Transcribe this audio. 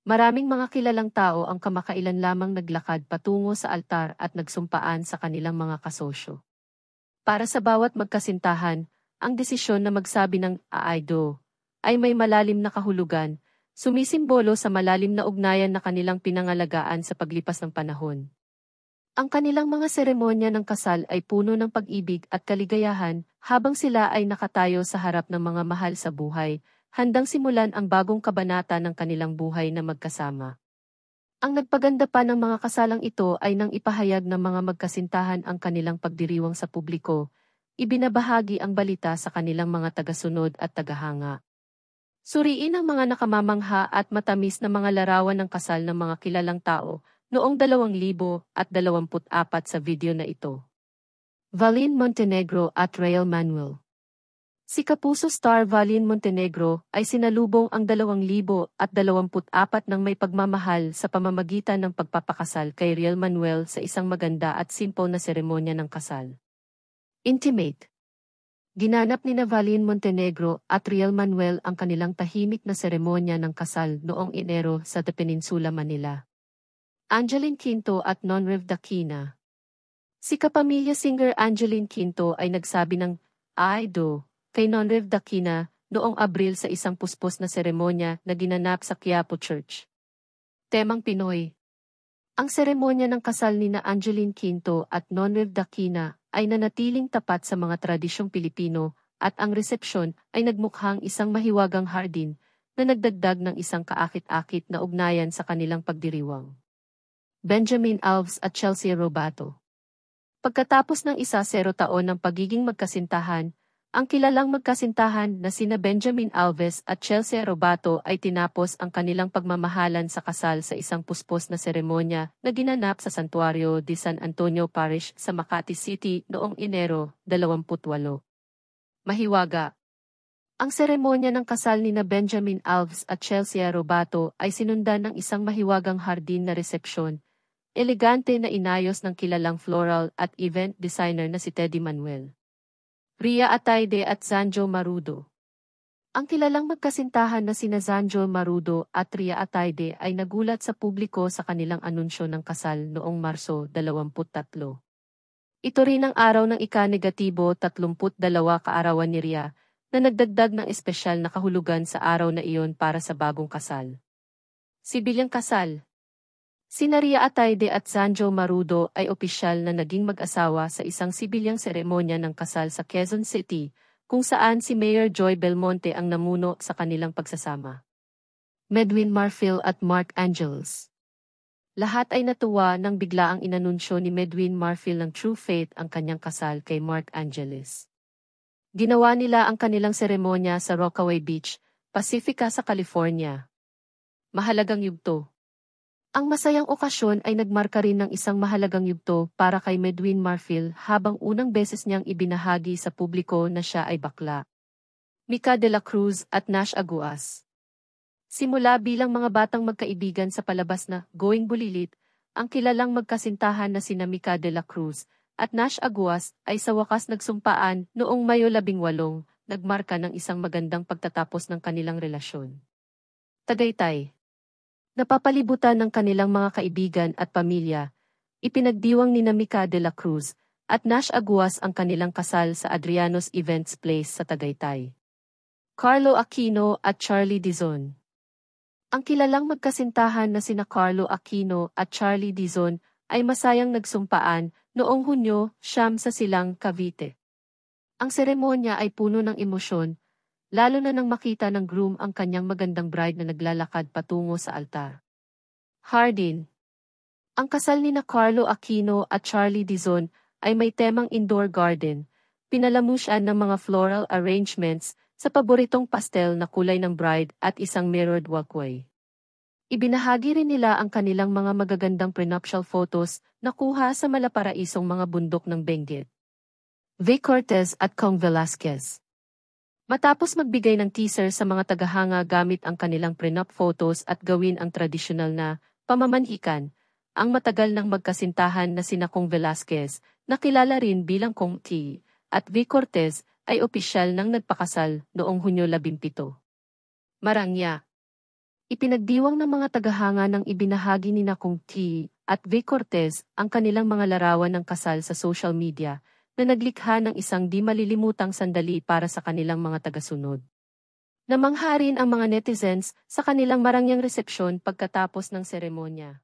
Maraming mga kilalang tao ang kamakailan lamang naglakad patungo sa altar at nagsumpaan sa kanilang mga kasosyo. Para sa bawat magkasintahan, ang desisyon na magsabi ng "Aaido" ay may malalim na kahulugan, sumisimbolo sa malalim na ugnayan na kanilang pinangalagaan sa paglipas ng panahon. Ang kanilang mga seremonya ng kasal ay puno ng pag-ibig at kaligayahan habang sila ay nakatayo sa harap ng mga mahal sa buhay, handang simulan ang bagong kabanata ng kanilang buhay na magkasama. Ang nagpaganda pa ng mga kasalang ito ay nang ipahayag ng mga magkasintahan ang kanilang pagdiriwang sa publiko, ibinabahagi ang balita sa kanilang mga tagasunod at tagahanga. Suriin ang mga nakamamangha at matamis na mga larawan ng kasal ng mga kilalang tao noong 2024 sa video na ito. Valeen Montenegro at Real Manuel. Si Kapuso star Valeen Montenegro ay sinalubong ang 2024 ng may pagmamahal sa pamamagitan ng pagpapakasal kay Real Manuel sa isang maganda at simple na seremonya ng kasal. Intimate. Ginanap ni Valeen Montenegro at Real Manuel ang kanilang tahimik na seremonya ng kasal noong Enero sa The Peninsula, Manila. Angeline Quinto at Nonrev Dakina. Si kapamilya singer Angeline Quinto ay nagsabi ng "Aaido" kay Nonrev Dakina noong Abril sa isang puspos na seremonya na ginanap sa Quiapo Church. Temang Pinoy. Ang seremonya ng kasal ni Angeline Quinto at Nonrev Dakina ay nanatiling tapat sa mga tradisyong Pilipino at ang resepsyon ay nagmukhang isang mahiwagang hardin na nagdagdag ng isang kaakit-akit na ugnayan sa kanilang pagdiriwang. Benjamin Alves at Chelsea Robato. Pagkatapos ng 10 taon ng pagiging magkasintahan, ang kilalang magkasintahan na sina Benjamin Alves at Chelsea Robato ay tinapos ang kanilang pagmamahalan sa kasal sa isang puspos na seremonya na ginanap sa Santuario de San Antonio Parish sa Makati City noong Enero 28. Mahiwaga. Ang seremonya ng kasal ni Benjamin Alves at Chelsea Robato ay sinundan ng isang mahiwagang hardin na resepsyon, elegante na inayos ng kilalang floral at event designer na si Teddy Manuel. Ria Atayde at Zanjo Marudo. Ang kilalang magkasintahan na sina Zanjo Marudo at Ria Atayde ay nagulat sa publiko sa kanilang anunsyo ng kasal noong Marso 23. Ito rin ang araw ng ika-32 kaarawan ni Ria, na nagdagdag ng espesyal na kahulugan sa araw na iyon para sa bagong kasal. Sibilyang kasal. Sina Ria Atayde at Zanjo Marudo ay opisyal na naging mag-asawa sa isang sibilyang seremonya ng kasal sa Quezon City, kung saan si Mayor Joy Belmonte ang namuno sa kanilang pagsasama. Medwin Marfil at Mark Angeles. Lahat ay natuwa nang biglaang inanunsyo ni Medwin Marfil ng True Faith ang kanyang kasal kay Mark Angeles. Ginawa nila ang kanilang seremonya sa Rockaway Beach, Pacifica sa California. Mahalagang yugto. Ang masayang okasyon ay nagmarka rin ng isang mahalagang yugto para kay Medwin Marfil habang unang beses niyang ibinahagi sa publiko na siya ay bakla. Mica de la Cruz at Nash Aguas. Simula bilang mga batang magkaibigan sa palabas na Going Bulilit, ang kilalang magkasintahan na sina Mica de la Cruz at Nash Aguas ay sa wakas nagsumpaan noong Mayo 18, nagmarka ng isang magandang pagtatapos ng kanilang relasyon. Tagaytay. Napapalibutan ng kanilang mga kaibigan at pamilya, ipinagdiwang ni Mica de la Cruz at Nash Aguas ang kanilang kasal sa Adriano's Events Place sa Tagaytay. Carlo Aquino at Charlie Dizon. Ang kilalang magkasintahan na sina Carlo Aquino at Charlie Dizon ay masayang nagsumpaan noong Hunyo 9 sa Silang, Cavite. Ang seremonya ay puno ng emosyon, lalo na nang makita ng groom ang kanyang magandang bride na naglalakad patungo sa altar. Hardin. Ang kasal ni Carlo Aquino at Charlie Dizon ay may temang indoor garden, pinalamusyan ng mga floral arrangements sa paboritong pastel na kulay ng bride at isang mirrored walkway. Ibinahagi rin nila ang kanilang mga magagandang prenuptial photos na kuha sa malaparaisong mga bundok ng Benguet. Vic Cortez at Kong Velasquez. Matapos magbigay ng teaser sa mga tagahanga gamit ang kanilang prenup photos at gawin ang tradisyonal na pamamanhikan, ang matagal ng magkasintahan na sina Kong Velasquez, na kilala rin bilang Kong T, at Vic Cortez ay opisyal nang nagpakasal noong Hunyo 17. Marangya. Ipinagdiwang ng mga tagahanga ng ibinahagi ni Kung T. at Vic Cortez ang kanilang mga larawan ng kasal sa social media na naglikha ng isang di malilimutang sandali para sa kanilang mga tagasunod. Namangha rin ang mga netizens sa kanilang marangyang resepsyon pagkatapos ng seremonya.